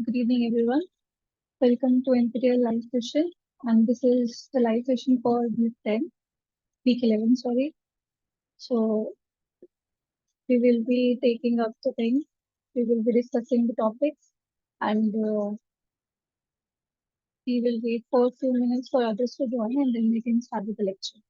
Good evening, everyone. Welcome to NPTEL live session. And this is the live session for week 11, sorry. So we will be taking up the thing. We will be discussing the topics and we will wait for a few minutes for others to join and then we can start with the lecture.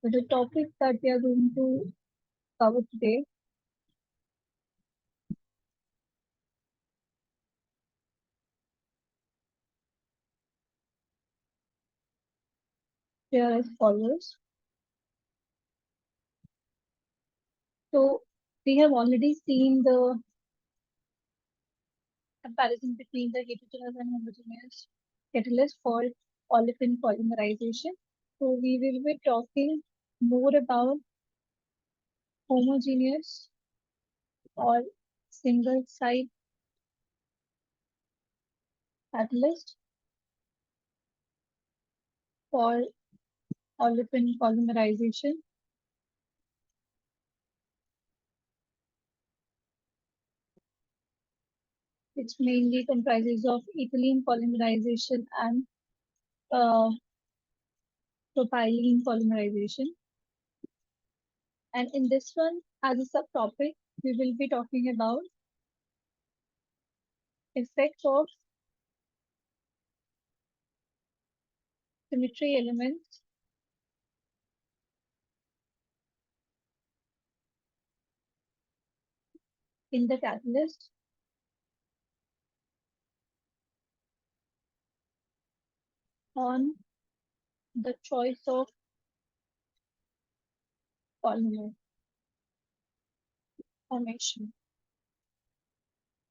So the topic that we are going to cover today are as follows. So we have already seen the comparison between the heterogeneous and homogeneous catalyst for olefin polymerization. So we will be talking more about homogeneous or single site catalyst for olefin polymerization. Which mainly comprises of ethylene polymerization and uh, propylene polymerization. And in this one, as a subtopic, we will be talking about effects of symmetry elements in the catalyst on the choice of polymer formation.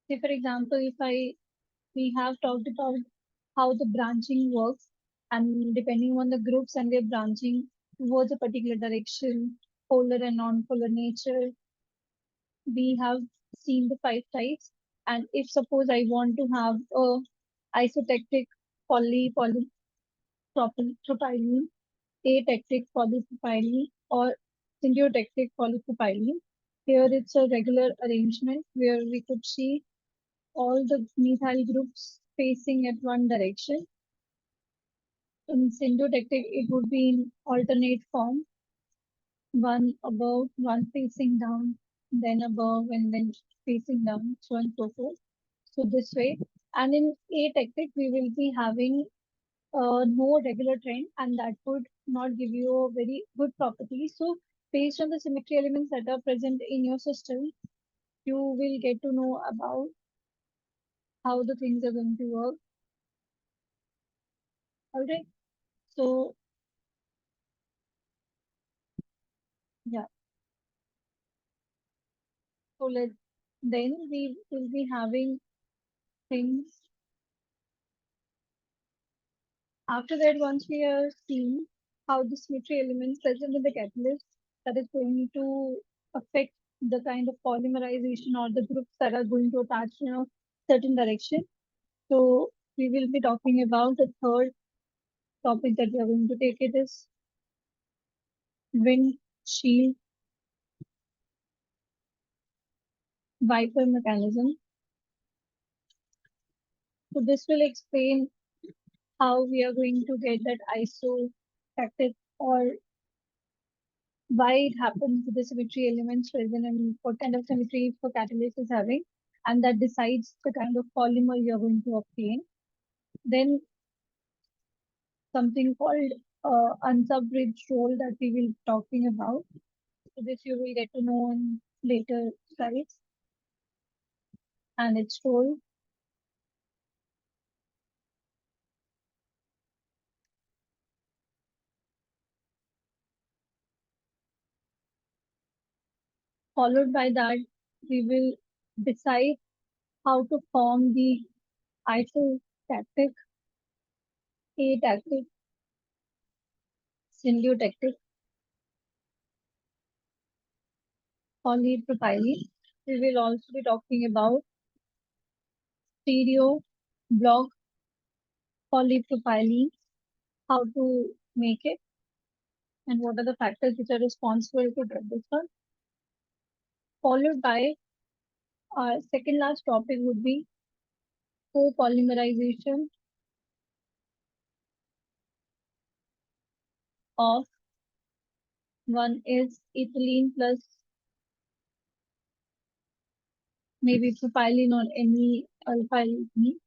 Say, for example, if we have talked about how the branching works, and depending on the groups and their branching towards a particular direction, polar and non-polar nature, we have seen the 5 types. And if suppose I want to have a isotectic polypropylene, atectic polypropylene, or syntactic polypropylene. Here it's a regular arrangement where we could see all the methyl groups facing at one direction. In syntactic, it would be in alternate form, one above, one facing down, then above, and then facing down, so on and so forth. So this way. And in atectic, we will be having no regular trend, and that would not give you a very good property. So based on the symmetry elements that are present in your system, you will get to know about how the things are going to work. All right. So yeah. So then we will be having things. After that, once we have seen how the symmetry elements present in the catalyst that is going to affect the kind of polymerization or the groups that are going to attach in a certain direction. So we will be talking about the third topic that we are going to take. It is windshield wiper mechanism. So this will explain how we are going to get that isotactic or why it happens, the symmetry elements present, and what kind of symmetry for catalyst is having, and that decides the kind of polymer you're going to obtain. Then something called unsubridged role that we will be talking about. So this you will get to know in later slides, and its role, followed by that we will decide how to form the isotactic, atactic, symbiotic polypropylene. We will also be talking about stereo block polypropylene, how to make it, and what are the factors which are responsible to get this one. Followed by our second last topic would be copolymerization of one is ethylene plus maybe propylene or any alpha-ethylene,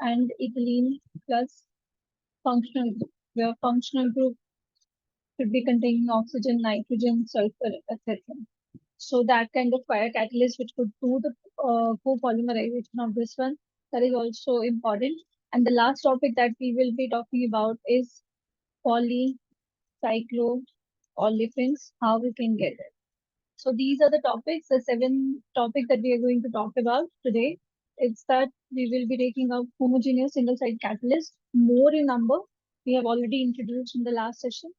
and ethylene plus functional group, where functional group should be containing oxygen, nitrogen, sulfur, etc. So that kind of fire catalyst which could do the copolymerization of this one, that is also important. And the last topic that we will be talking about is polycycloolefins, how we can get it. So these are the topics, the 7 topics that we are going to talk about today. It's that we will be taking up homogeneous single site catalyst, more in number. We have already introduced in the last session.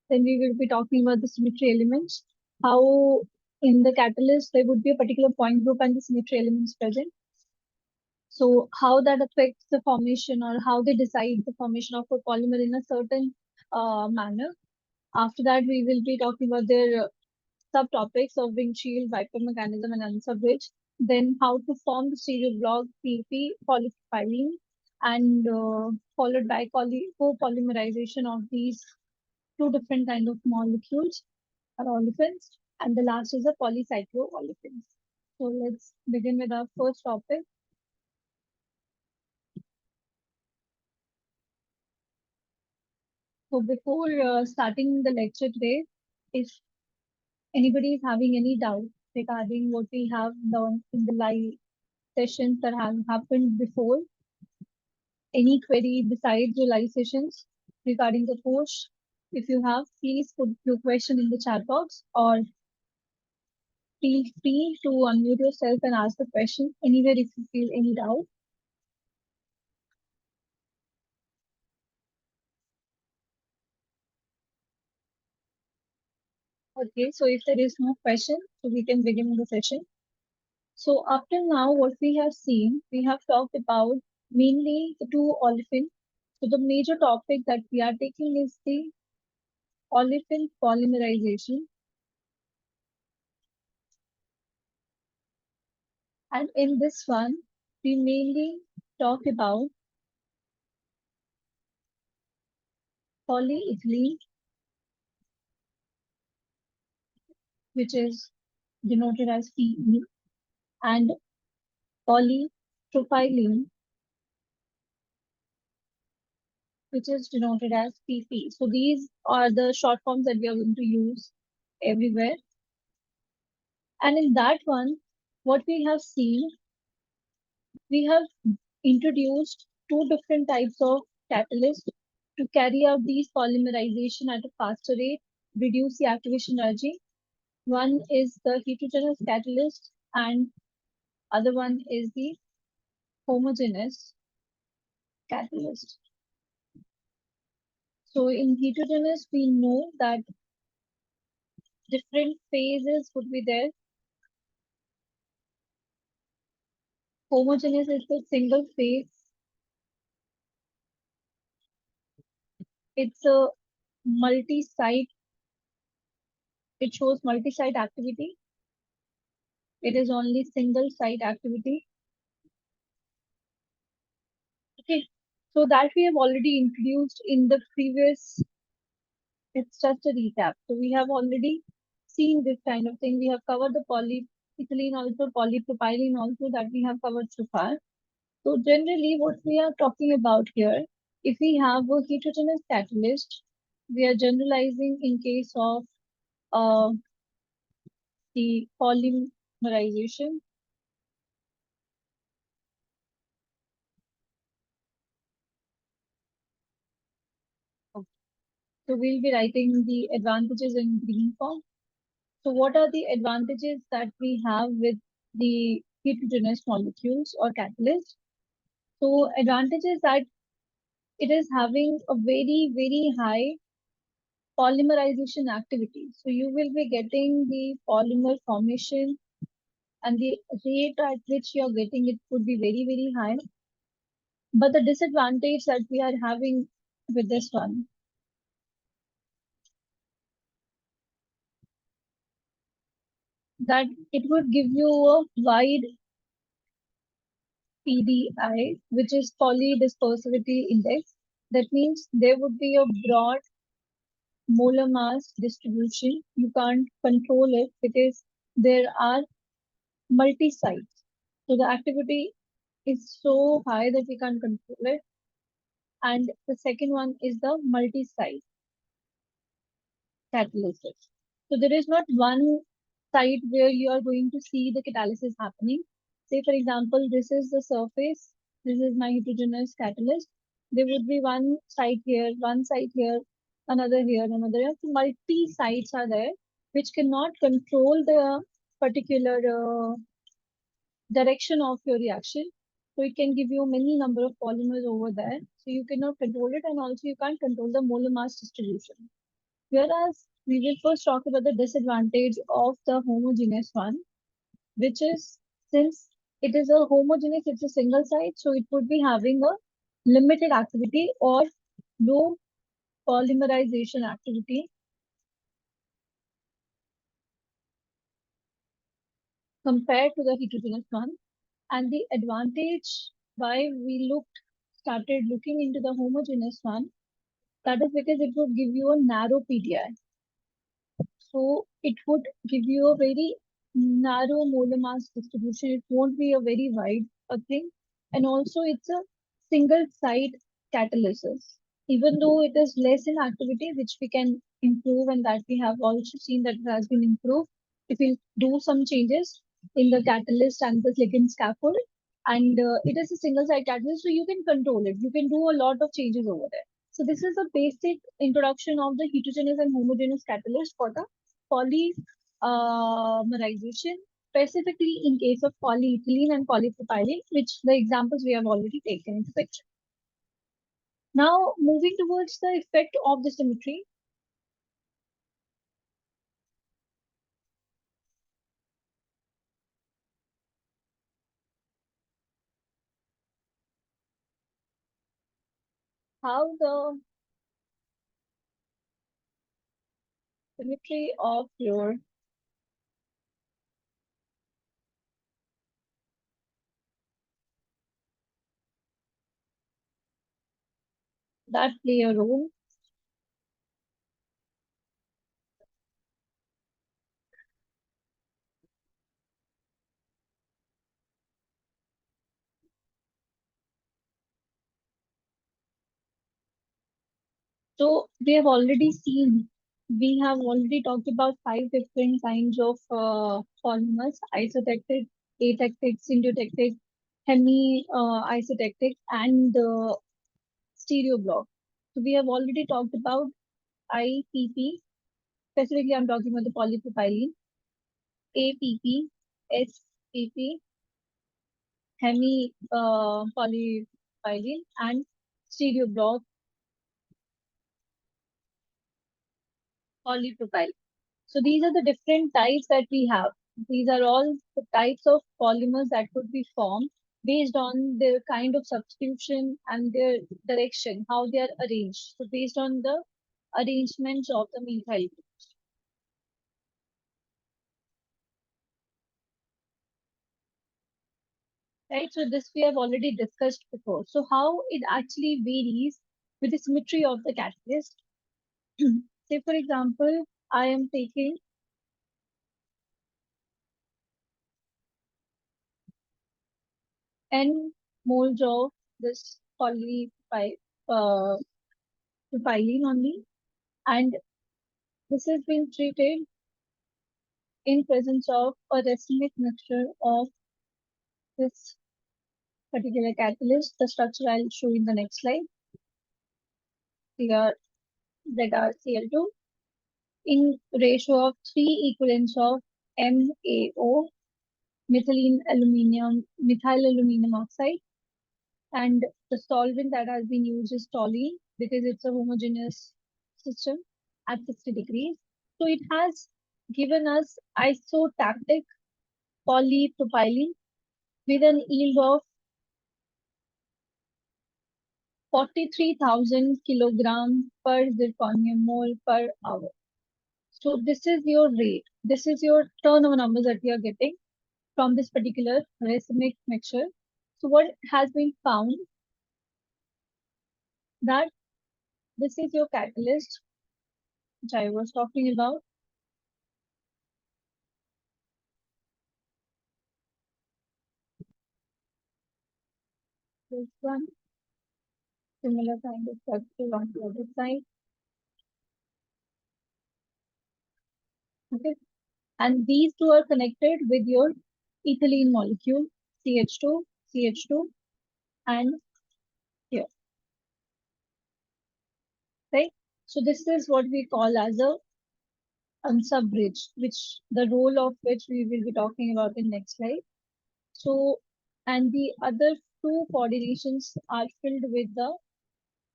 Then we will be talking about the symmetry elements, how in the catalyst there would be a particular point group and the symmetry elements present. So how that affects the formation or how they decide the formation of a polymer in a certain manner. After that, we will be talking about their subtopics of windshield, Viper mechanism, and unsubridged. Then how to form the stereo block PP polypropylene, and followed by copolymerization of these two different kind of molecules or olefins. And the last is the polycycloolefins. So let's begin with our first topic. So before starting the lecture today, if anybody is having any doubt regarding what we have learned in the live sessions that have happened before, any query besides your live sessions regarding the course, if you have, please put your question in the chat box, or feel free to unmute yourself and ask the question anywhere if you feel any doubt. Okay, so if there is no question, so we can begin the session. So up till now, what we have seen, we have talked about mainly the two olefins. So the major topic that we are taking is the olefin polymerization. And in this one, we mainly talk about polyethylene, which is denoted as PE, and polypropylene, which is denoted as PP. So these are the short forms that we are going to use everywhere. And in that one, what we have seen, we have introduced two different types of catalysts to carry out these polymerization at a faster rate, reduce the activation energy. One is the heterogeneous catalyst and other one is the homogeneous catalyst. So in heterogeneous, we know that different phases would be there. Homogeneous is the single phase. It's a multi-site. It shows multi-site activity. It is only single site activity. Okay, so that we have already introduced in the previous It's just a recap. So we have already seen this kind of thing. We have covered the polyethylene also, polypropylene also that we have covered so far. So generally what we are talking about here, if we have a heterogeneous catalyst, we are generalizing in case of uh, the polymerization. So we'll be writing the advantages in green form. So what are the advantages that we have with the heterogeneous molecules or catalysts? So advantages that it is having a very, very high polymerization activity. So you will be getting the polymer formation and the rate at which you're getting it could be very, very high. But the disadvantage that we are having with this one, that it would give you a wide PDI, which is polydispersivity index. That means there would be a broad molar mass distribution. You can't control it because there are multi-sites. So the activity is so high that we can't control it. And the second one is the multi-site catalysis. So there is not one site where you are going to see the catalysis happening. Say, for example, this is the surface. This is my heterogeneous catalyst. There would be one site here, one site here, another here, another here. So multi sites are there, which cannot control the particular direction of your reaction. So it can give you many number of polymers over there. So you cannot control it, and also you can't control the molar mass distribution. Whereas we will first talk about the disadvantage of the homogeneous one, which is since it is a homogeneous, it's a single site, so it would be having a limited activity or low polymerization activity compared to the heterogeneous one. And the advantage why we started looking into the homogeneous one, that is because it would give you a narrow PDI. So it would give you a very narrow molar mass distribution. It won't be a very wide thing. And also it's a single site catalysis. Even though it is less in activity, which we can improve and that we have also seen that it has been improved. If we do some changes in the catalyst and the ligand scaffold, and it is a single site catalyst, so you can control it. You can do a lot of changes over there. So this is a basic introduction of the heterogeneous and homogeneous catalyst for the polymerization, specifically in case of polyethylene and polypropylene, which the examples we have already taken into picture. Now, moving towards the effect of the symmetry. How the symmetry of your that play a role. So we have already talked about five different kinds of polymers: isotactic, atactic, syntactic, isotactic, and stereo block. So we have already talked about IPP. Specifically, I'm talking about the polypropylene, APP, SPP, polypropylene, and stereo block polypropylene. So these are the different types that we have. These are all the types of polymers that could be formed based on their kind of substitution and their direction, how they are arranged. So based on the arrangements of the methyl group, right? So this we have already discussed before. So how it actually varies with the symmetry of the catalyst. Say for example, I am taking n moles of this uh, propylene only, and this has been treated in presence of a racemic mixture of this particular catalyst. The structure I'll show in the next slide. Here, ZrCl2 in ratio of 3 equivalents of MaO, methyl aluminum oxide, and the solvent that has been used is toluene because it's a homogeneous system at 60 degrees. So it has given us isotactic polypropylene with an yield of 43,000 kilograms per zirconium mole per hour. So this is your rate. This is your turnover numbers that we are getting from this particular racemic mixture. So what has been found that this is your catalyst, which I was talking about. This one, similar kind of structure on the other side. Okay. And these two are connected with your ethylene molecule, CH2, CH2, and here, right? So this is what we call as a sub-bridge, which the role of which we will be talking about in next slide. So, and the other two coordinations are filled with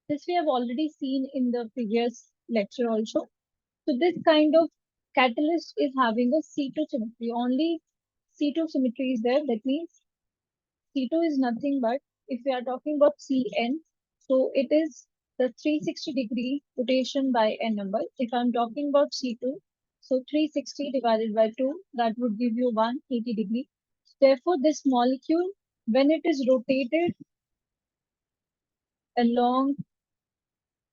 this we have already seen in the previous lecture also. So this kind of catalyst is having a C2 symmetry. Only C2 symmetry is there. That means C2 is nothing but, if we are talking about Cn, so it is the 360-degree rotation by n number. If I'm talking about C2, so 360 divided by 2, that would give you 180-degree. Therefore, this molecule, when it is rotated along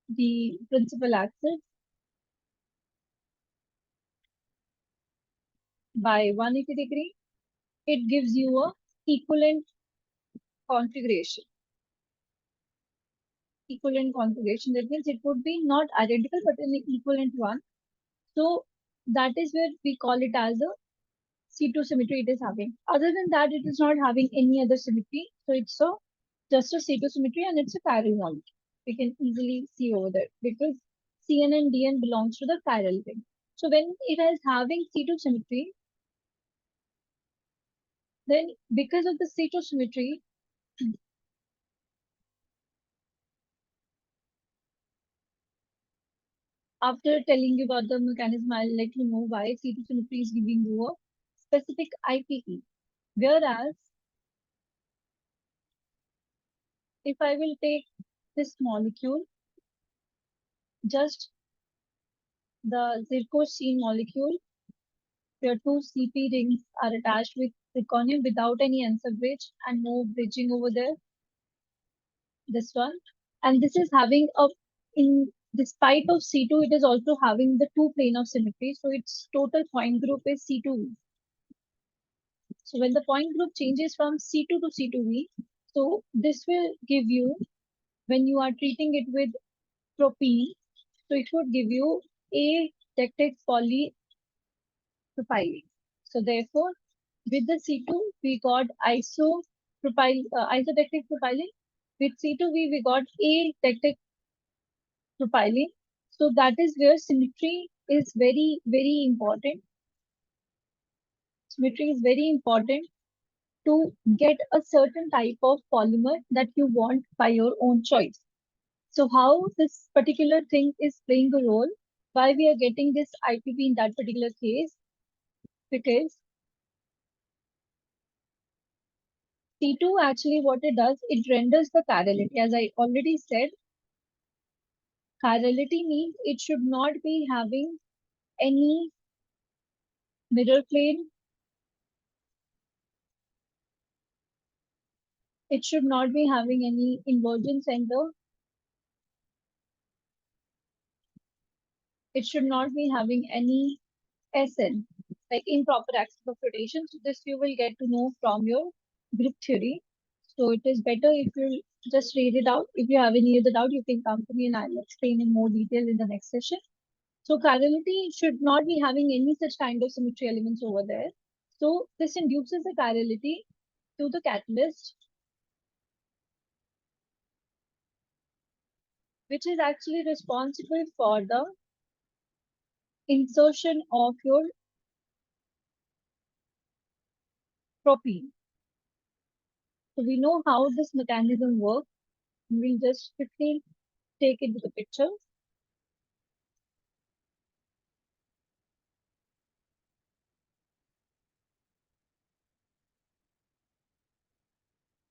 the principal axis by 180-degree, it gives you a equivalent configuration. Equivalent configuration. That means it would be not identical, but an equivalent one. So that is where we call it as a C2 symmetry it is having. Other than that, it is not having any other symmetry. So it's just a C2 symmetry and it's a chiral molecule. We can easily see over there because Cn and Dn belongs to the chiral ring. So when it is having C2 symmetry, then because of the C2 symmetry, after telling you about the mechanism, I'll let you know why C2 symmetry is giving you a specific IPE. Whereas if I will take this molecule, just the zirconium molecule, where two CP rings are attached with zirconium without any answer bridge and no bridging over there, this one. And this is having a, in despite of C2, it is also having the two plane of symmetry. So its total point group is C2V. So when the point group changes from C2 to C2V, so this will give you, when you are treating it with propene, so it would give you atactic polypropylene. So therefore, with the C2, we got isotactic propylene. With C2V, we got atactic propylene. So that is where symmetry is very, very important. Symmetry is very important to get a certain type of polymer that you want by your own choice. So how this particular thing is playing a role, why we are getting this IPP in that particular case, because C2 actually what it does, it renders the chirality. As I already said, chirality means it should not be having any mirror plane. It should not be having any invergent center. It should not be having any SN, like improper axis of rotation. So this you will get to know from your group theory. So it is better if you just read it out. If you have any other doubt, you can come to me and I'll explain in more detail in the next session. So chirality should not be having any such kind of symmetry elements over there. So this induces a chirality to the catalyst, which is actually responsible for the insertion of your propene. So we know how this mechanism works. We'll just quickly take it to the picture.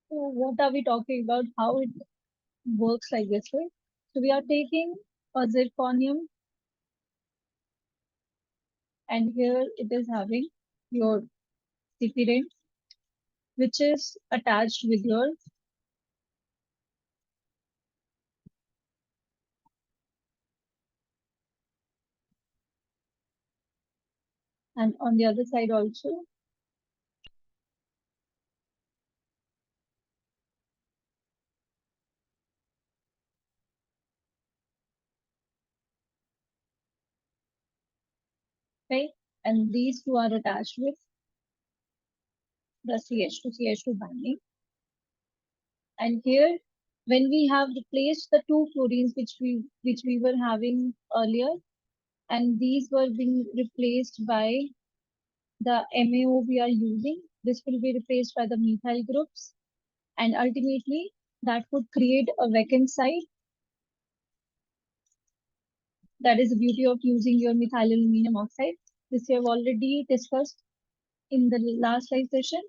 So what are we talking about? How it works like this way? So we are taking a zirconium, and here it is having your CP, which is attached with your, and on the other side also. Right? And these two are attached with the CH2 binding. And here, when we have replaced the two fluorines which we were having earlier, and these were being replaced by the MAO we are using, this will be replaced by the methyl groups, and ultimately that would create a vacant site. That is the beauty of using your methyl aluminum oxide. This we have already discussed in the last live session,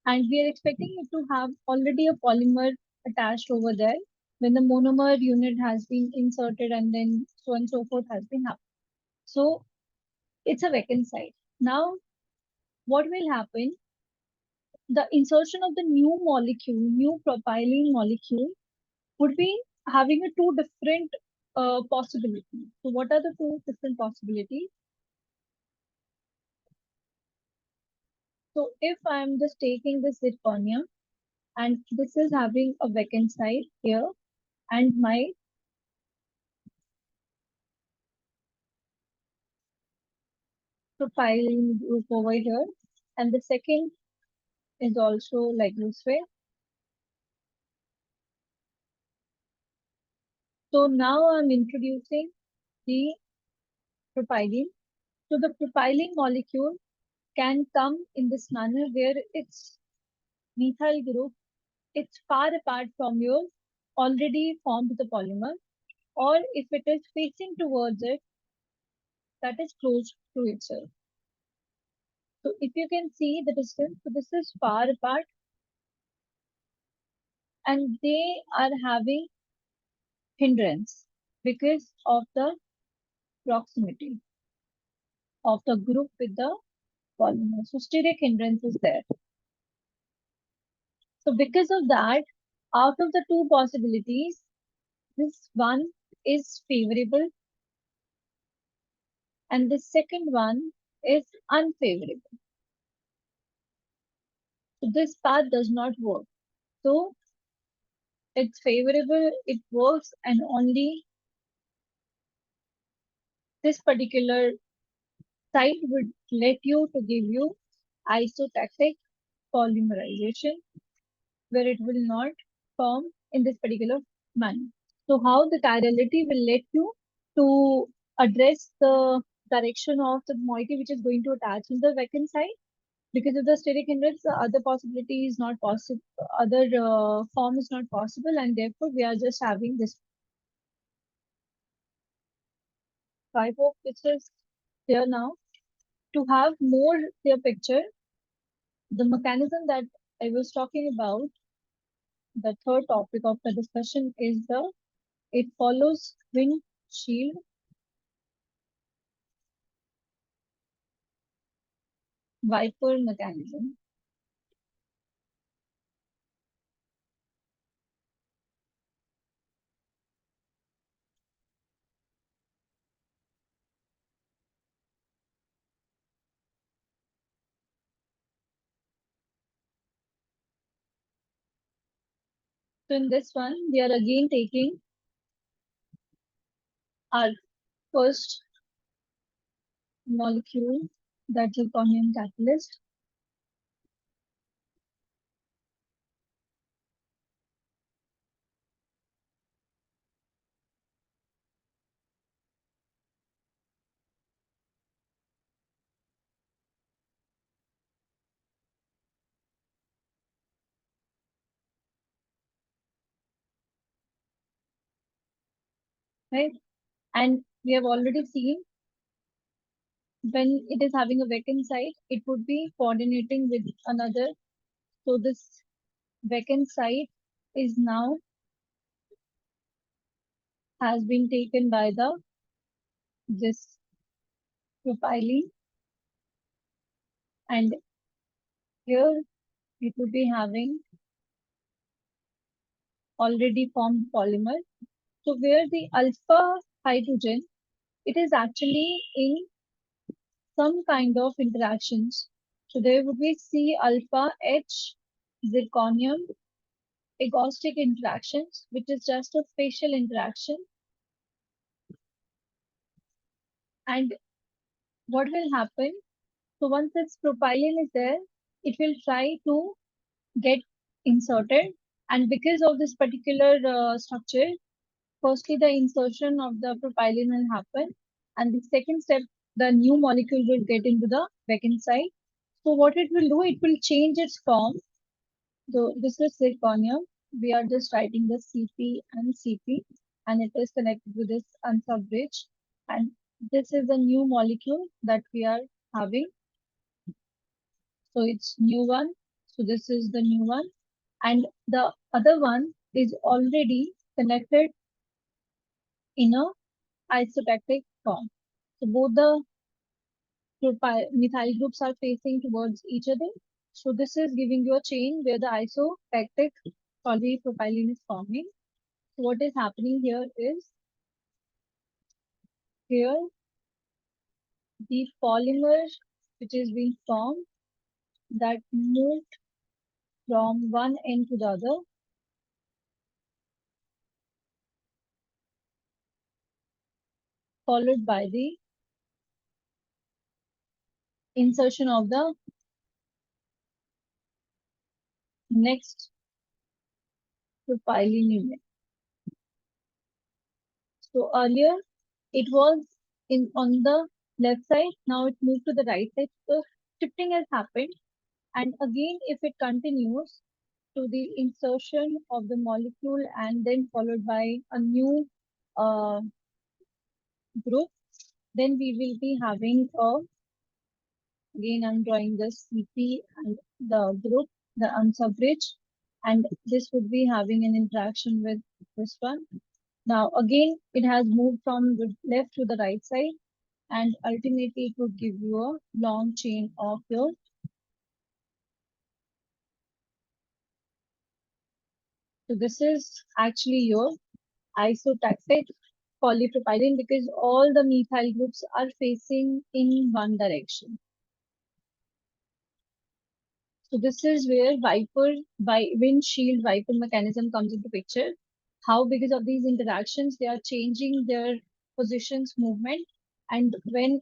and we are expecting it to have already a polymer attached over there when the monomer unit has been inserted, and then so on and so forth has been happened. So it's a vacant site. Now, what will happen? The insertion of the new molecule, new propylene molecule, would be having a two different possibilities. So what are the two different possibilities? So if I'm just taking this zirconium and this is having a vacant site here, and my propylene group over here, and the second is also like this way. So now I'm introducing the propylene. So the propylene molecule can come in this manner where its methyl group, it's far apart from your already formed the polymer, or if it is facing towards it, that is close to itself. So if you can see the distance, so this is far apart, and they are having hindrance because of the proximity of the group with the polymer. So steric hindrance is there. So because of that, out of the two possibilities, this one is favorable and the second one is unfavorable. So this path does not work. So it's favorable, it works, and only this particular site would let you to give you isotactic polymerization, where it will not form in this particular manner. So how the chirality will let you to address the direction of the moiety which is going to attach in the vacant site. Because of the steric hindrance, the other possibility is not possible, other form is not possible, and therefore we are just having this. So I hope this is clear now. To have more clear picture, the mechanism that I was talking about, the third topic of the discussion is the it follows windshield wiper mechanism. So in this one, we are again taking our first molecule, that's zirconium catalyst. Right? And we have already seen when it is having a vacant site, it would be coordinating with another. So this vacant site is now has been taken by the this propylene, and here it would be having already formed polymer. So where the alpha hydrogen, it is actually in some kind of interactions. So there would be C alpha H zirconium agnostic interactions, which is just a spatial interaction. And what will happen? So once this propylene is there, it will try to get inserted. And because of this particular structure, firstly, the insertion of the propylene will happen. And the second step, the new molecule will get into the vacant site. So what it will do, it will change its form. So this is zirconium. We are just writing the CP and CP, and it is connected with this unsub bridge. And this is a new molecule that we are having. So it's new one. So this is the new one. And the other one is already connected in a isotactic form. So both the methyl groups are facing towards each other. So this is giving you a chain where the isotactic polypropylene is forming. So what is happening here is here the polymer which is being formed that moved from one end to the other, followed by the insertion of the next propylene unit. So earlier it was in on the left side, now it moved to the right side. So shifting has happened. And again, if it continues to the insertion of the molecule and then followed by a new uh, group, then we will be having a, again I'm drawing the CP and the group, the unsub bridge, and this would be having an interaction with this one. Now again, it has moved from the left to the right side, and ultimately it would give you a long chain of your. So this is actually your isotactic polypropylene because all the methyl groups are facing in one direction. So this is where windshield wiper mechanism comes into picture. How because of these interactions, they are changing their positions, movement, and when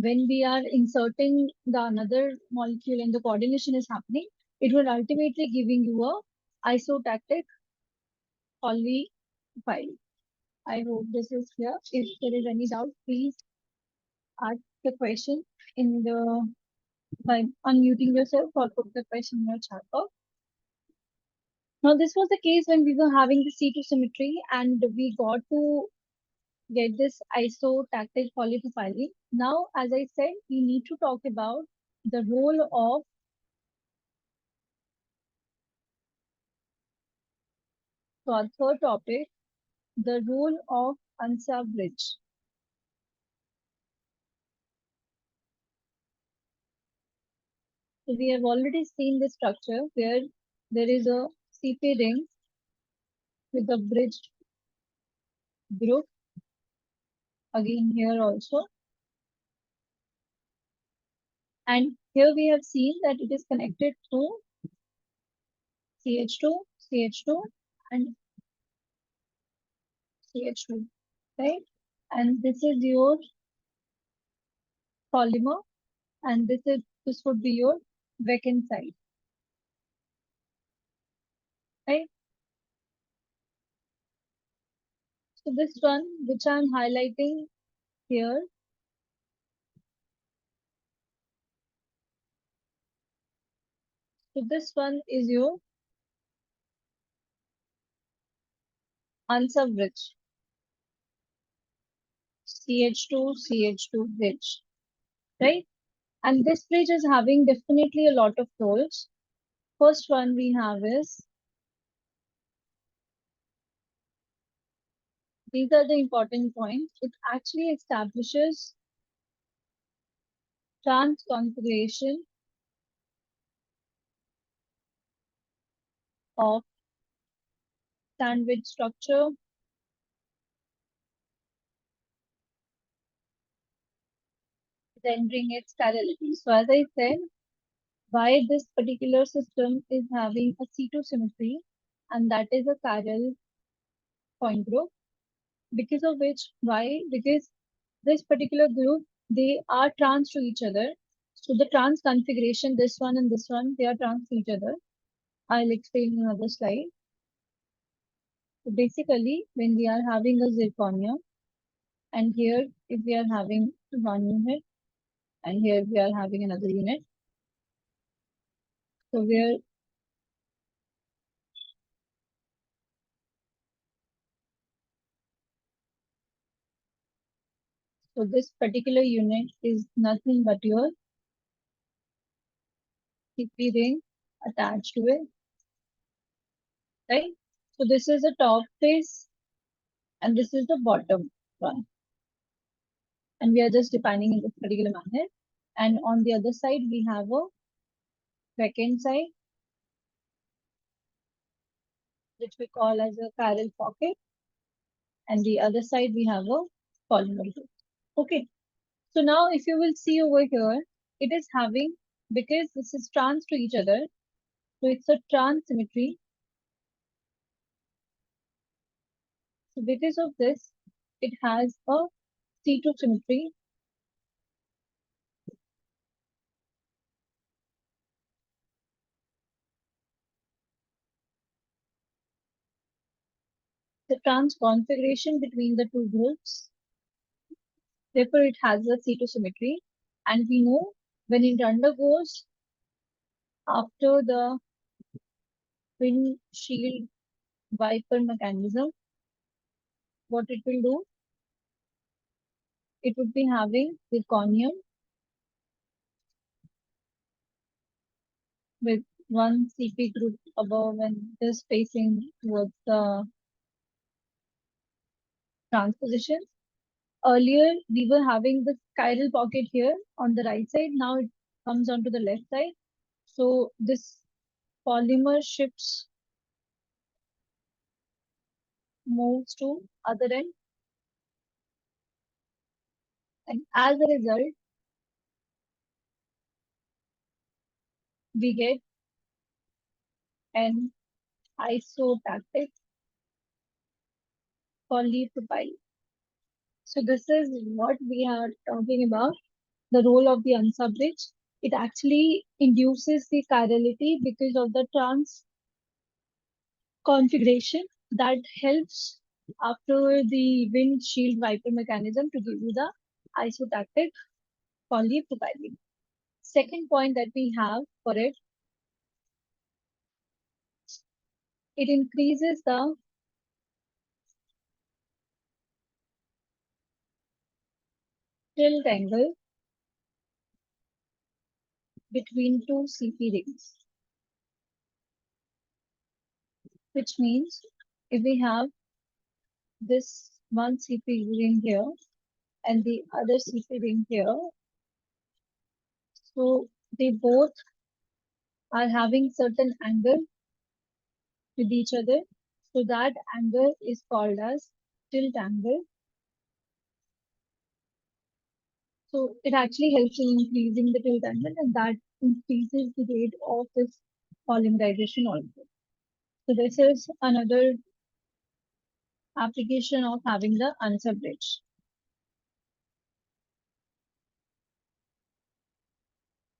we are inserting the another molecule and the coordination is happening, it will ultimately giving you a isotactic polypropylene. I hope this is clear. If there is any doubt, please ask the question in the by unmuting yourself or put the question in your chat box. Now, this was the case when we were having the C2 symmetry and we got to get this isotactic polypropylene. Now, as I said, we need to talk about the role of so our third topic, the role of unsub bridge. So we have already seen the structure where there is a CP ring with a bridged group. Again here also. And here we have seen that it is connected through CH2. CH2 and CH2, right? And this is your polymer, and this would be your vacant site, right? So this one, which I'm highlighting here, so this one is your answer bridge, CH2, CH2 bridge, right? And this bridge is having definitely a lot of roles. First one we have is, these are the important points. It actually establishes trans configuration of sandwich structure, rendering its chirality. So as I said, why this particular system is having a C2 symmetry, and that is a chiral point group, because of which, why? Because this particular group, they are trans to each other. So the trans configuration, this one and this one, they are trans to each other. I'll explain in another slide. So basically, when we are having a zirconia, and here if we are having one unit, and here we are having another unit. So where so this particular unit is nothing but your CP ring attached to it, right? So this is the top face and this is the bottom one. And we are just defining in this particular manner. And on the other side, we have a vacant side, which we call as a chiral pocket. And the other side, we have a polymer group. Okay. So now if you will see over here, it is having, because this is trans to each other, so it's a trans symmetry. So because of this, it has a C2 symmetry. The trans configuration between the two groups. Therefore, it has a C2 symmetry. And we know when it undergoes after the windshield wiper mechanism, what it will do, it would be having zirconium with one CP group above and just facing towards the transposition. Earlier, we were having the chiral pocket here on the right side. Now it comes onto the left side. So this polymer shifts, moves to other end. And as a result, we get an isotactic polypropyl. So this is what we are talking about, the role of the ANSA bridge. It actually induces the chirality because of the trans configuration that helps after the windshield wiper mechanism to give you the isotactic polypropylene. Second point that we have for it, it increases the tilt angle between two CP rings, which means if we have this one CP ring here and the other CP ring here, so they both are having certain angle with each other. So that angle is called as tilt angle. So it actually helps in increasing the tilt angle and that increases the rate of this polymerization also. So this is another application of having the answer bridge.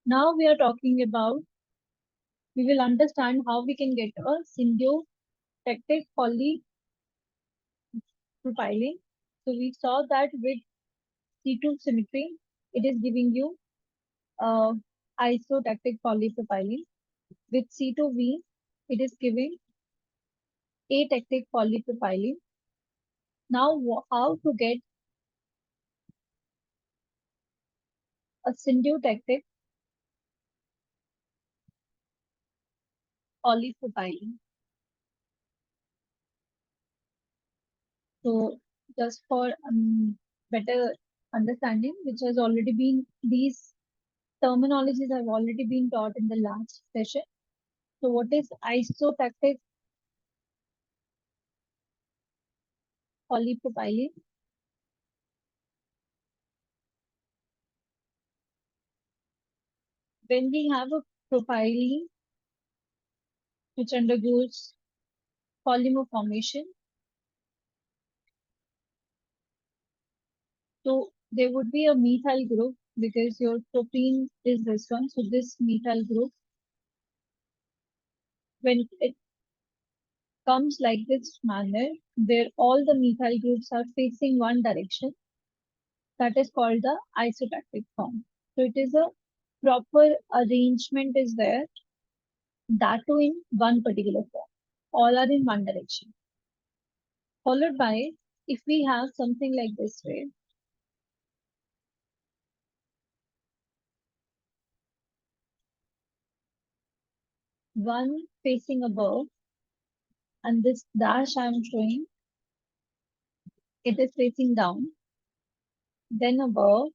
Now we are talking about, we will understand how we can get a syntactic polypropiling. So we saw that with C2 symmetry, it is giving you isotactic polypropiling. With C2V, it is giving atactic polypropiling. Now, how to get a syntactic polypropylene? So, just for better understanding, which has already been, these terminologies have already been taught in the last session. So, what is isotactic polypropylene? When we have a propylene which undergoes polymer formation, so there would be a methyl group because your propene is this one. So this methyl group, when it comes like this manner, where all the methyl groups are facing one direction, that is called the isotactic form. So it is a proper arrangement is there, that too in one particular form. All are in one direction. Followed by, if we have something like this way, one facing above, and this dash I am showing, it is facing down, then above,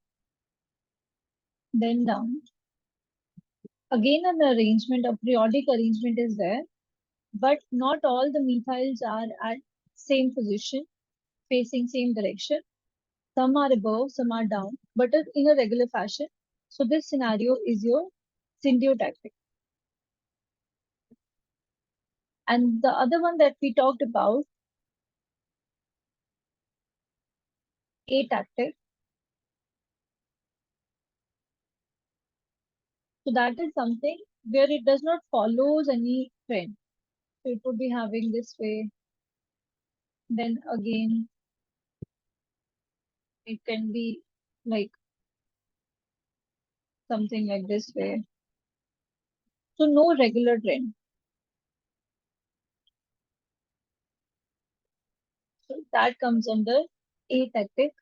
then down. Again, an arrangement, a periodic arrangement is there, but not all the methyls are at same position, facing same direction. Some are above, some are down, but it's in a regular fashion. So this scenario is your syntactic. And the other one that we talked about, atactic. So that is something where it does not follows any trend. So it would be having this way. Then again, it can be like something like this way. So no regular trend. So that comes under atactic.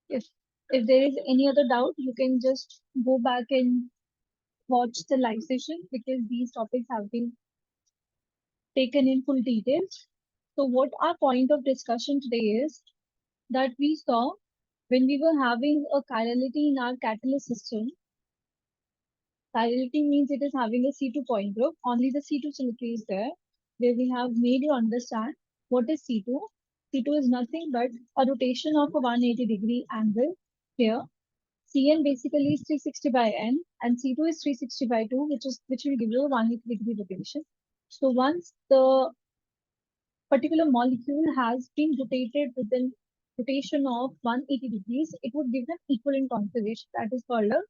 If if there is any other doubt, you can just go back and watch the live session because these topics have been taken in full details. So what our point of discussion today is that we saw when we were having a chirality in our catalyst system. Chirality means it is having a C2 point group. Only the C2 symmetry is there, where we have made you understand what is C2. C2 is nothing but a rotation of a 180-degree angle here. Cn basically is 360 by n, and C2 is 360 by 2, which will give you a 180-degree rotation. So once the particular molecule has been rotated within rotation of 180 degrees, it would give an equivalent configuration. That is called a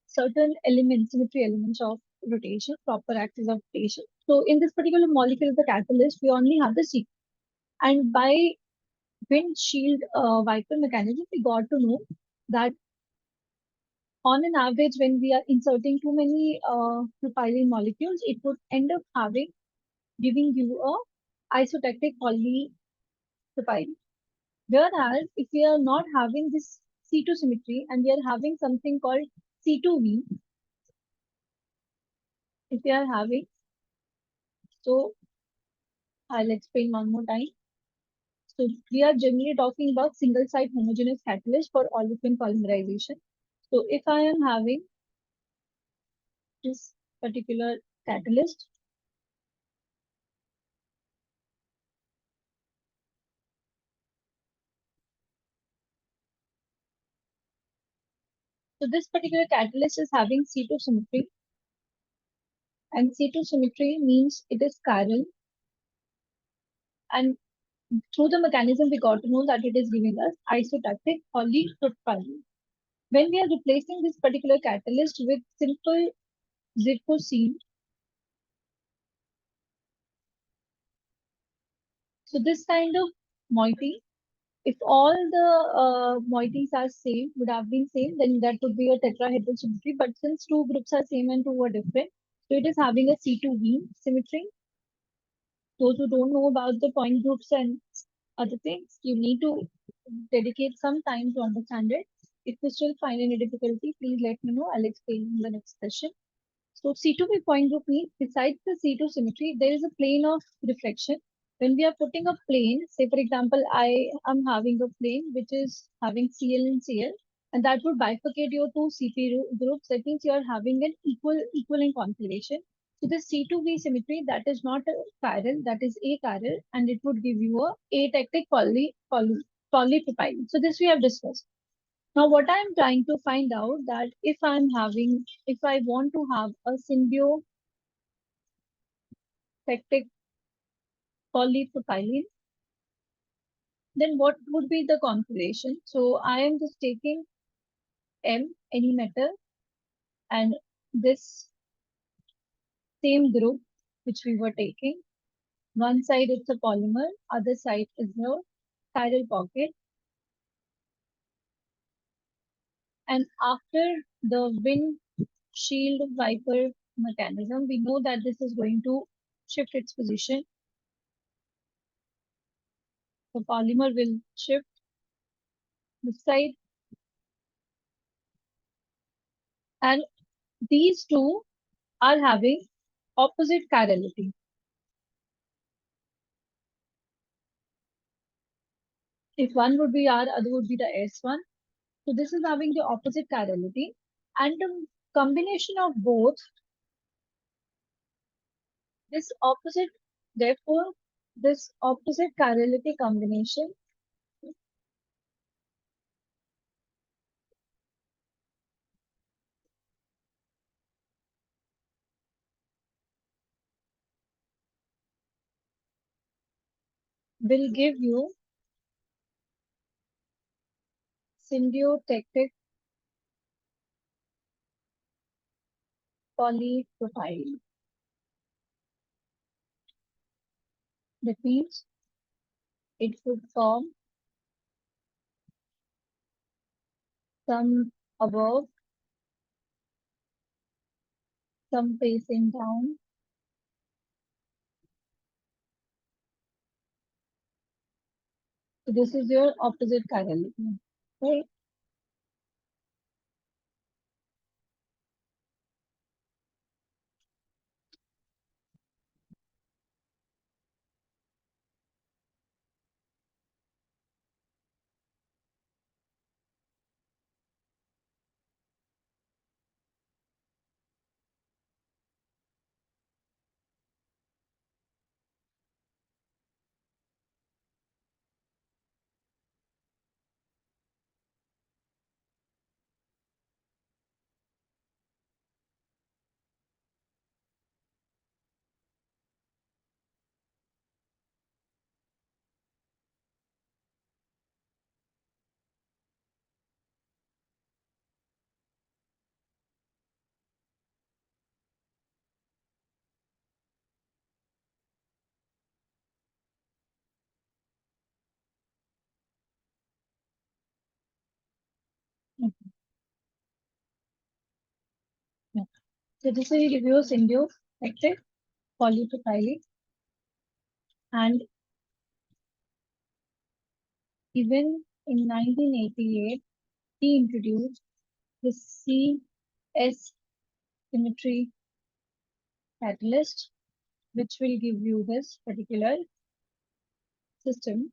certain element, symmetry elements of rotation, proper axis of rotation. So in this particular molecule, the catalyst, we only have the C. And by windshield wiper mechanism, we got to know that on an average, when we are inserting too many propylene molecules, it would end up having giving you a isotactic polypropylene. Whereas if we are not having this C2 symmetry and we are having something called C2V, if we are having, so I'll explain one more time. So we are generally talking about single site homogeneous catalyst for olefin polymerization. So if I am having this particular catalyst, so this particular catalyst is having C2 symmetry, And C2 symmetry means it is chiral, and through the mechanism we got to know that it is giving us isotactic polypropylene. When we are replacing this particular catalyst with simple zircosine, so this kind of moiety, if all the moieties are same, would have been same, then that would be a tetrahedral symmetry. But since two groups are same and two are different, so it is having a C2V symmetry. Those who don't know about the point groups and other things, you need to dedicate some time to understand it. If you still find any difficulty, please let me know. I'll explain in the next session. So C2P point group means besides the C2 symmetry, there is a plane of reflection. When we are putting a plane, say for example, I am having a plane which is having Cl and Cl, and that would bifurcate your two groups. That means you are having an equivalent configuration. So the C2V symmetry, that is not a chiral, that is achiral, and it would give you a atactic polypropylene. So this we have discussed. Now, what I'm trying to find out that if I want to have a symbiotic polypropylene, then what would be the configuration? So I am just taking any metal, and this same group which we were taking. One side it's a polymer, other side is a chiral pocket. And after the windshield wiper mechanism, we know that this is going to shift its position. The polymer will shift this side, and these two are having opposite chirality. If one would be R, other would be the S1. So this is having the opposite chirality, and the combination of both this opposite, therefore, this opposite chirality combination will give you symbiotic polypropylene. That means it would form some above, some facing down. So this is your opposite chirality, right? Okay. Yeah. So this will give you a symbiotic polypropylene, and even in 1988, he introduced the CS symmetry catalyst, which will give you this particular system.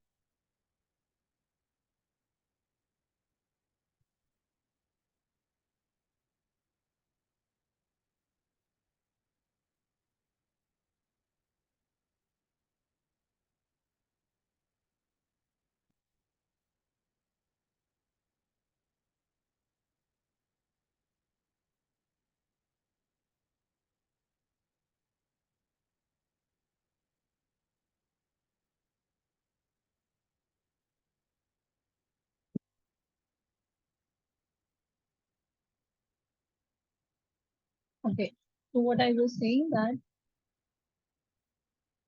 Okay. So what I was saying that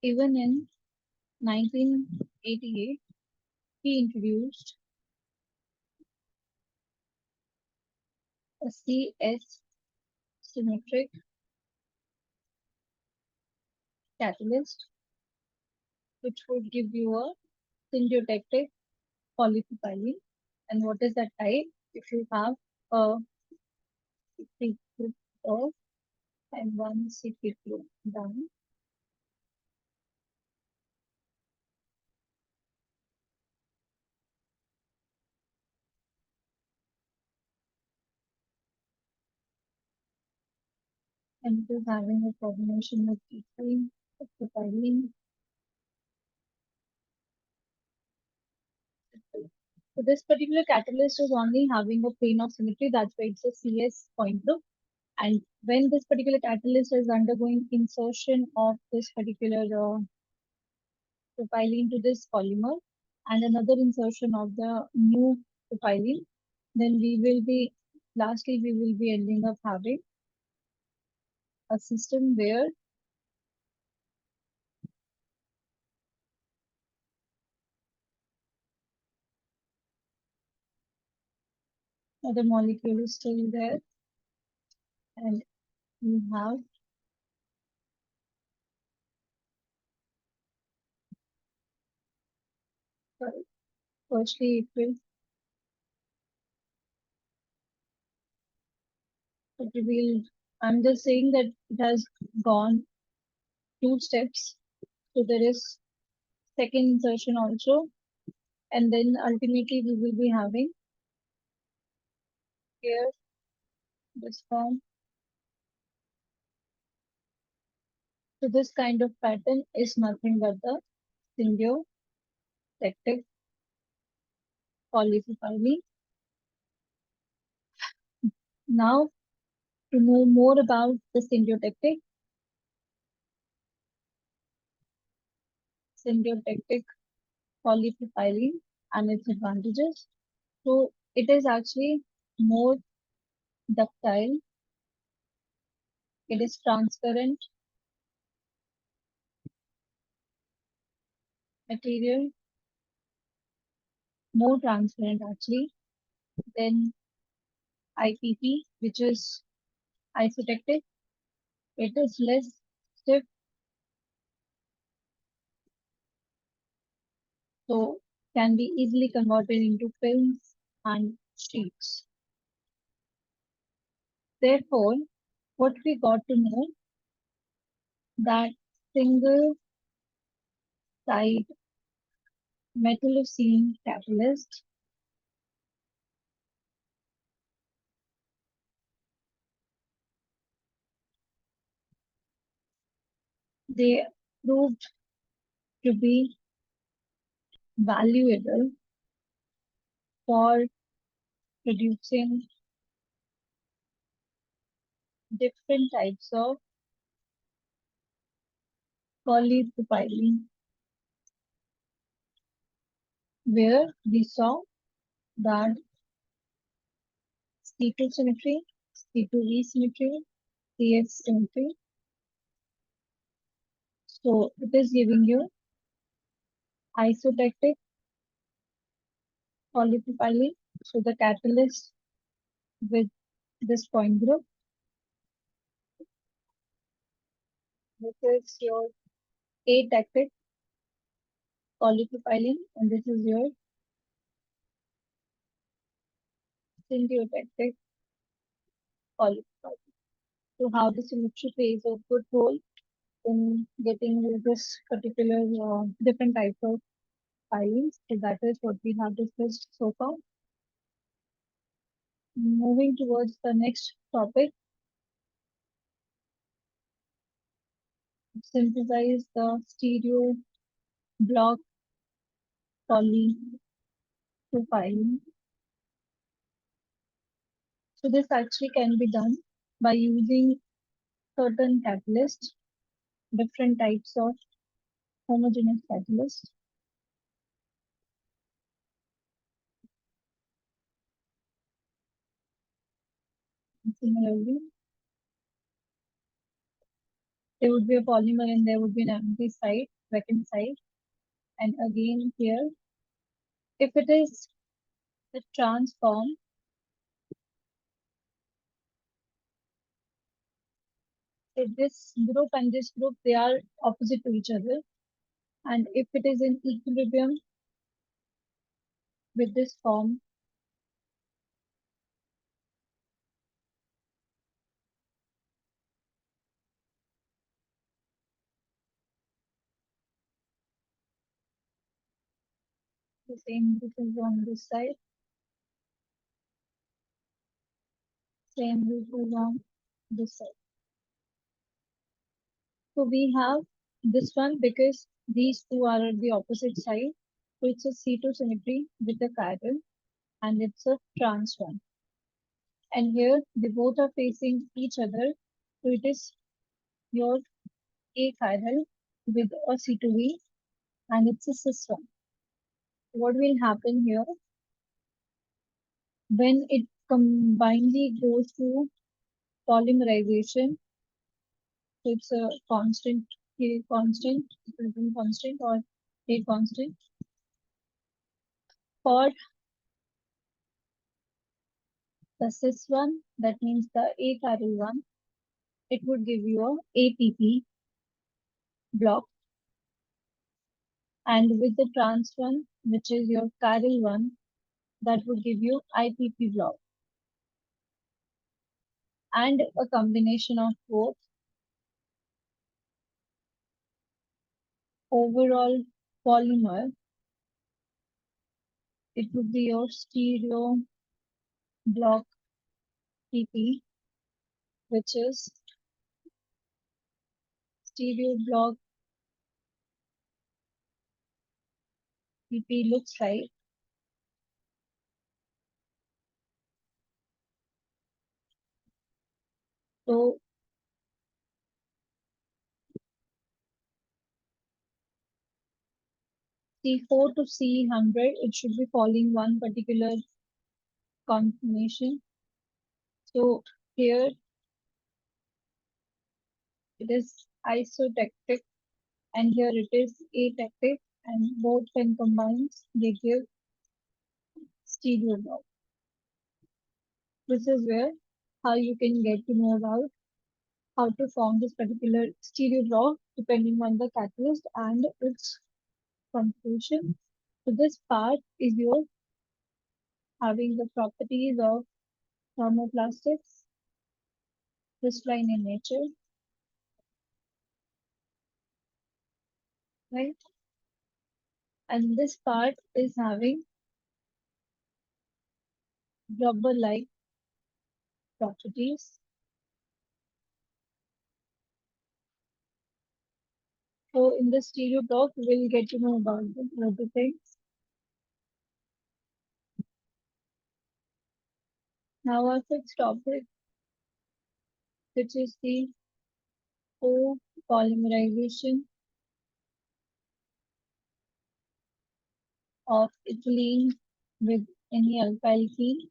even in 1988, he introduced a CS symmetric catalyst, which would give you a syntactic polypropylene. And what is that type? If you have a CP group of and one CP group down, and it is having a combination of ethylene, propylene. So this particular catalyst is only having a plane of symmetry. That's why it's a CS point group. And when this particular catalyst is undergoing insertion of this particular propylene to this polymer and another insertion of the new propylene, then lastly, we will be ending up having a system where the molecule is still there and you have firstly it will I'm just saying that it has gone two steps. So there is second insertion also, and then ultimately we will be having here this form. So this kind of pattern is nothing but the symbiotic polypropylene. Now to know more about the symbiotic polypropylene and its advantages. So it is actually more ductile, it is transparent material, more transparent actually than IPP, which is isotectic. It is less stiff, so can be easily converted into films and sheets. Therefore, what we got to know that single side metallocene catalyst, they proved to be valuable for producing different types of polypropylene, where we saw that C2 symmetry, C2E symmetry, CS symmetry. So it is giving you isotactic polypropylene. So the catalyst with this point group, this is your atactic polypropylene, and this is your syntactic polypropylene. So how the symmetry plays a good role in getting this particular different types of filings. So that is what we have discussed so far. Moving towards the next topic, synthesize the stereo block polypropylene. So this actually can be done by using certain catalysts, different types of homogeneous catalysts. Similarly, there would be a polymer and there would be an empty site, vacant site. And again here, if it is the trans form, if this group and this group, they are opposite to each other. And if it is in equilibrium with this form, the same group is on this side, same group is on this side. So we have this one because these two are at the opposite side. So it's a C2 symmetry with a chiral and it's a trans one. And here they both are facing each other. So it is your A chiral with a C2V and it's a cis one. What will happen here when it combinedly goes to polymerization? So it's a constant, K constant, equilibrium constant or A constant. For the cis one, that means the A chiral one, it would give you a APP block. And with the trans one, which is your chiral one, that would give you IPP block. And a combination of both, overall polymer, it would be your stereo block PP, which is stereo block PP looks like. So C4 to C100, it should be following one particular conformation. So here it is isotactic and here it is atactic and both when combined they give stereo block. This is where how you can get to know about how to form this particular stereo block depending on the catalyst and its composition. So this part is your having the properties of thermoplastics, crystalline in nature, right? And this part is having rubber-like properties. So in the stereo block, we'll get to know about the things. Now our fifth topic, which is the co-polymerization of ethylene with any alkyl key,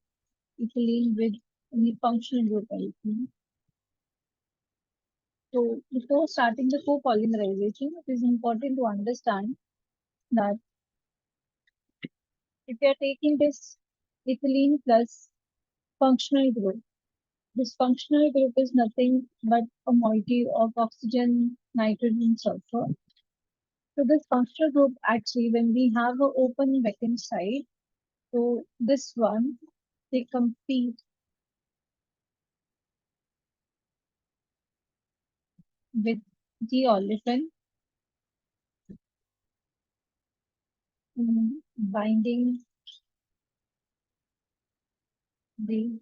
ethylene with any functional group alkene. So before starting the co-polymerization, it is important to understand that if you are taking this ethylene plus functional group, this functional group is nothing but a moiety of oxygen, nitrogen, sulfur. So this functional group actually, when we have an open vacant site, so this one, they compete with the olefin binding the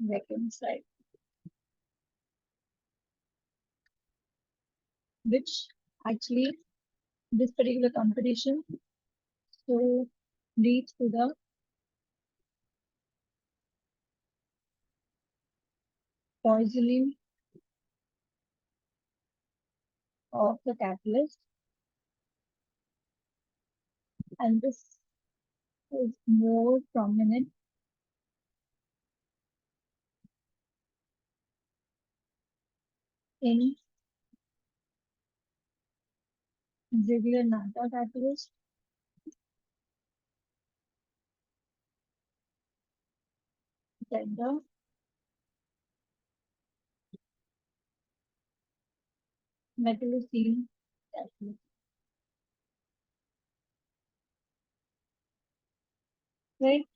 vacant site, which actually this particular competition so leads to the poisoning of the catalyst, and this is more prominent in regular naphtha catalyst, tender, metallocene catalyst, right?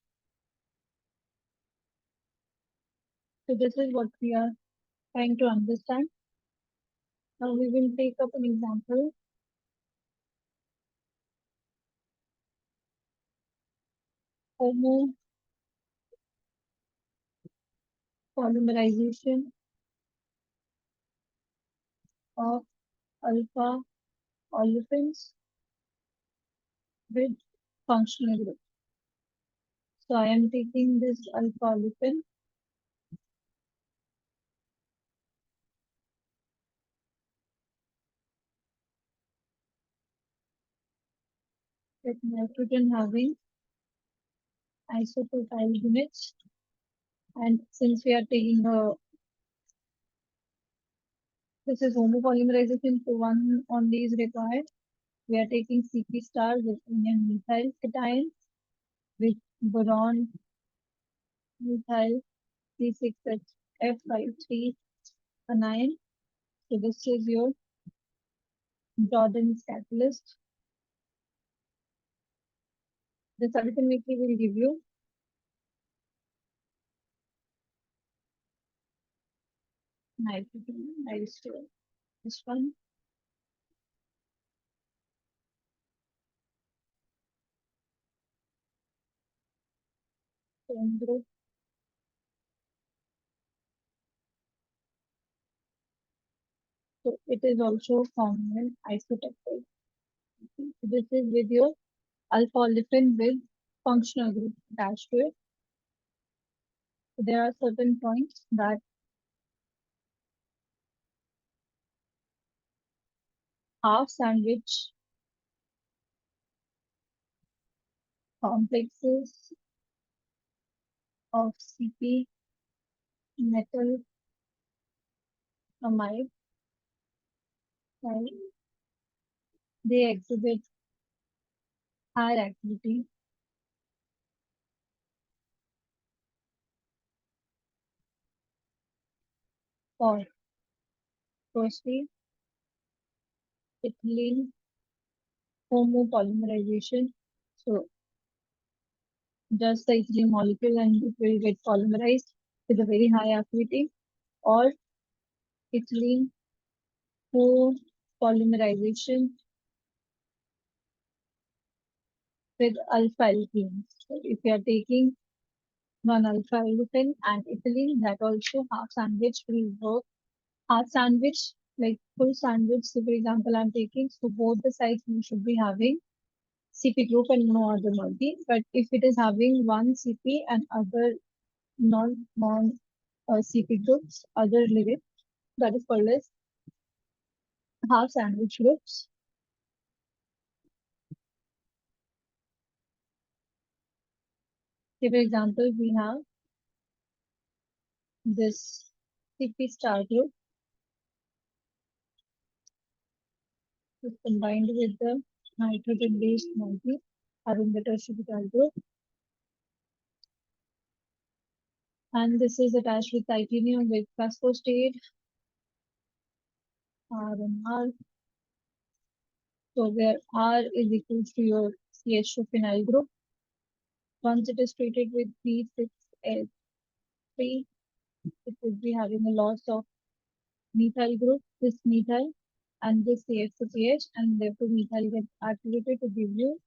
So this is what we are trying to understand. Now we will take up an example. Homopolymerization of alpha olefins with functional group. So I am taking this alpha olefin with nitrogen having isopropyl units. And since we are taking this is homopolymerization, so one on these required. We are taking CP star with Indian methyl cation with boron methyl C6H F53 anion. So this is your Jordan's catalyst. This ultimately will give you nitrogen diesters. This one, same group. So it is also forming an isotopy. This is with your alpha olefin with functional group attached to it. So there are certain points that half sandwich complexes of CP metal amide, right? They exhibit higher activity for firstly ethylene homopolymerization. So just the ethylene molecule and it will get polymerized with a very high activity, or ethylene copolymerization with alpha alkenes. So if you are taking one alpha olefin and ethylene, that also half sandwich will work. Half sandwich, like full sandwich. So for example, I'm taking, so both the sides we should be having CP group and no other moiety. But if it is having one CP and other non CP groups, other ligand, that is called as half sandwich groups. Say for example, we have this CP star group is combined with the nitrogen based moiety having the tertiary group, and this is attached with titanium with phosphostate R and R. So where R is equal to your CH2 phenyl group. Once it is treated with C6H3, it would be having a loss of methyl group, this methyl and this CH2CH, and therefore methyl gets activated to give you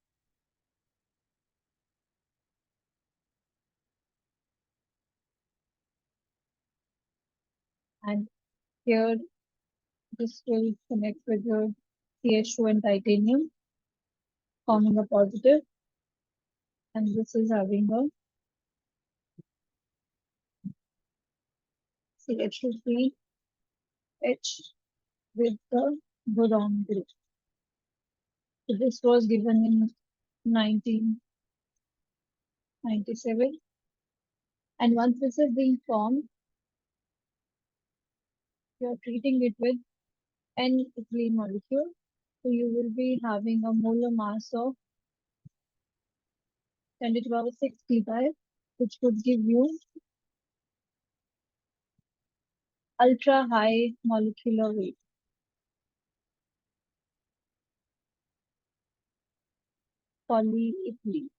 and here this will connect with your CH2 and titanium, forming a positive, and this is having a CH2CH with the boron group. So this was given in 1997, and once this is being formed, you are treating it with an ethylene molecule So you will be having a molar mass of 10 to the power 65, which would give you ultra high molecular weight. Polyethylene.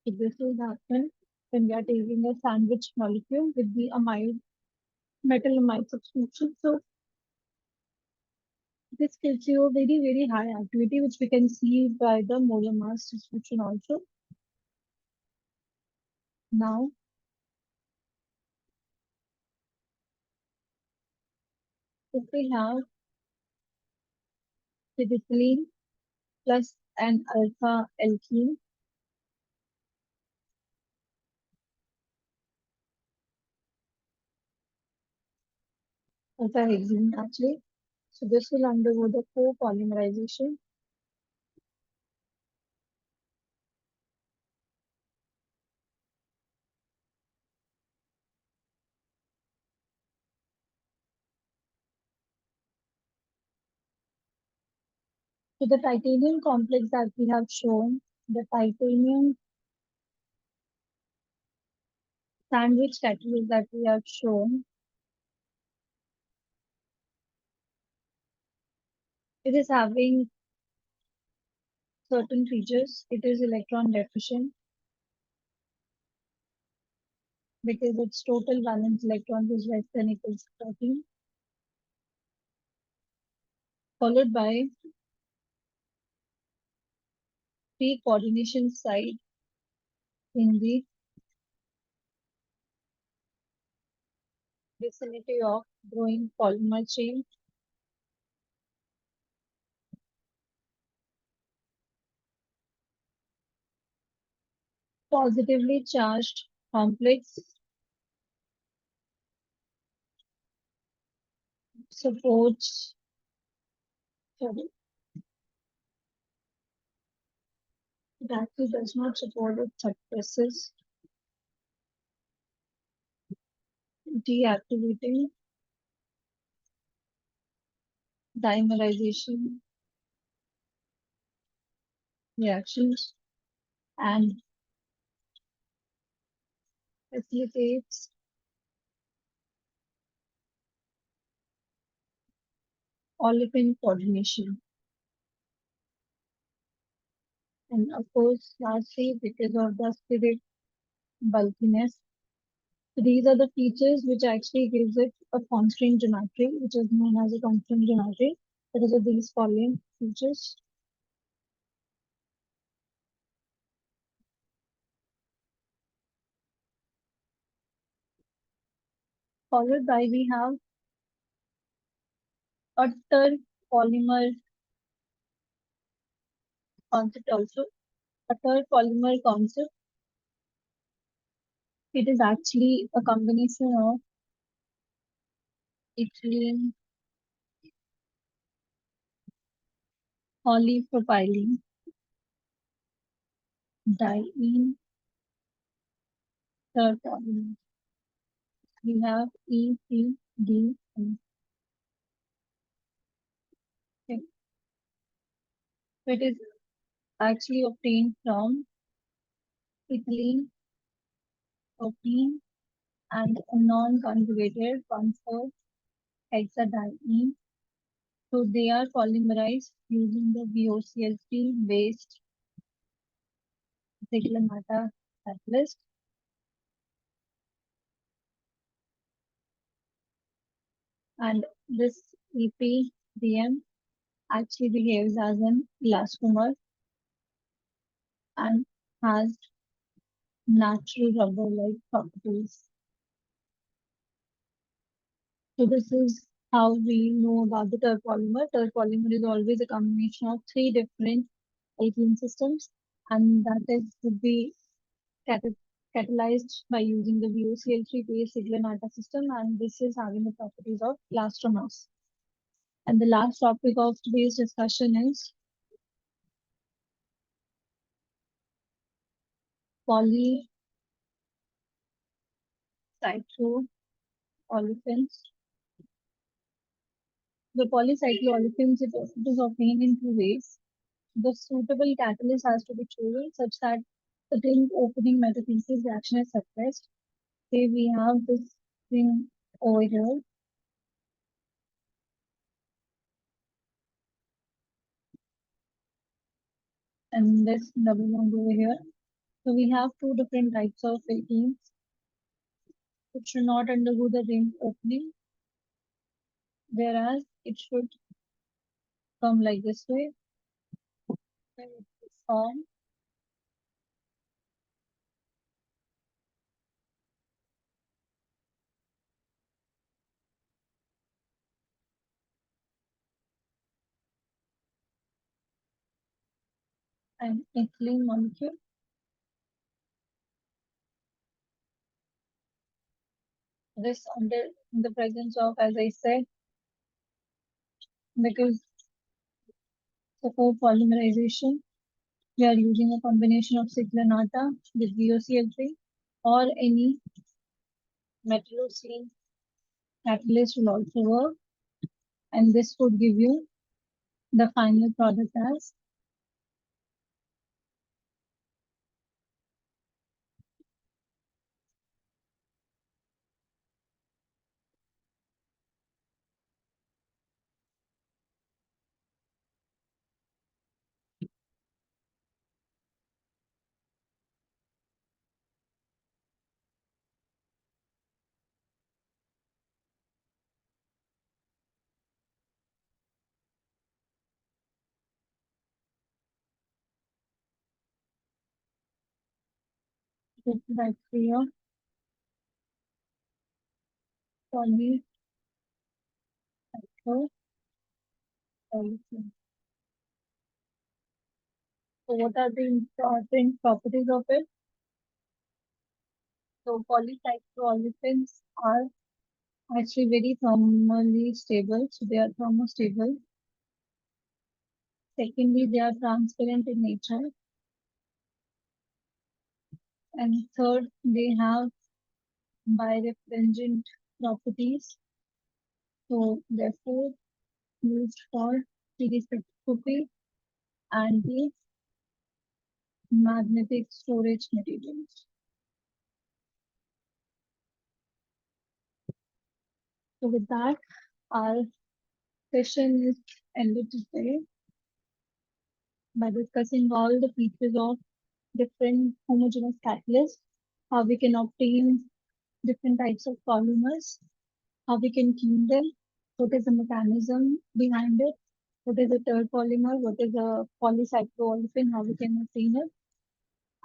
So this will happen when we are taking a sandwich molecule with the amide metal amide substitution. So this gives you a very, very high activity, which we can see by the molar mass distribution also. Now, if we have pidicillin plus an alpha alkene, alpha hexene actually. So this will undergo the co-polymerization. So the titanium complex that we have shown, the titanium sandwich catalyst that we have shown, it is having certain features. It is electron deficient because its total valence electrons is less than equals to 13, followed by free coordination site in the vicinity of growing polymer chain, positively charged complex supports, sorry, it actually does not support it suppresses deactivating dimerization reactions and facilitates olefin coordination. And of course, lastly, because of the acidic bulkiness, so these are the features which actually gives it a constraint geometry, which is known as a constraint geometry. Because of these following features, followed by we have a third polymer concept also. A third polymer concept, it is actually a combination of ethylene, polypropylene, diene, third polymer. We have E, C, D, and K. So it is actually obtained from ethylene, propene, and a non-conjugated 1,4 hexadiene. So they are polymerized using the VOCl3 based Ziegler-Natta catalyst. And this EPDM actually behaves as an elastomer and has natural rubber-like properties. So this is how we know about the terpolymer. Terpolymer is always a combination of three different alkene systems, and that is to be catalyzed by using the VOCl3 based Ziegler-Natta system, and this is having the properties of elastomers. And the last topic of today's discussion is polycycloolefins. The polycycloolefins it is obtained in two ways. The suitable catalyst has to be chosen such that the ring opening metathesis reaction is suppressed. Say we have this thing over here, and this double bond over here. So we have two different types of alkenes which should not undergo the ring opening, whereas it should come like this way, where it is formed an ethylene molecule. This under in the presence of, as I said, because for polymerization, we are using a combination of cyclanata with VOCl3 or any metallocene catalyst will also work, and this would give you the final product as right here, polycyclo. So what are the important properties of it? So polycycloolefins are actually very thermally stable, so they are thermostable. Secondly, they are transparent in nature. And third, they have birefringent properties. So therefore, used for 3D spectroscopy and the magnetic storage materials. So with that, our session is ended today by discussing all the features of different homogeneous catalysts, how we can obtain different types of polymers, how we can clean them, what is the mechanism behind it, what is a third polymer, what is a polycycloolefin, how we can obtain it,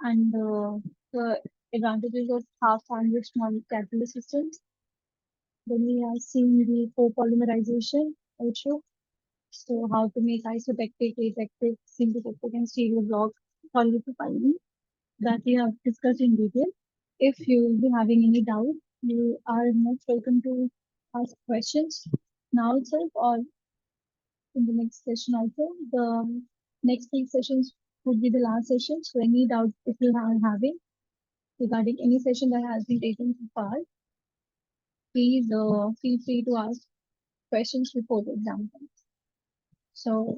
and the advantages of half sandwich catalyst systems. Then we have seen the copolymerization also. So how to make isotectic, atectic, synthetectic, and stereo block polypropylene that we have discussed in detail. If you will be having any doubt, you are most welcome to ask questions now itself or in the next session also. The next three sessions would be the last session. So any doubt if you are having regarding any session that has been taken so far, please feel free to ask questions before the exam comes. So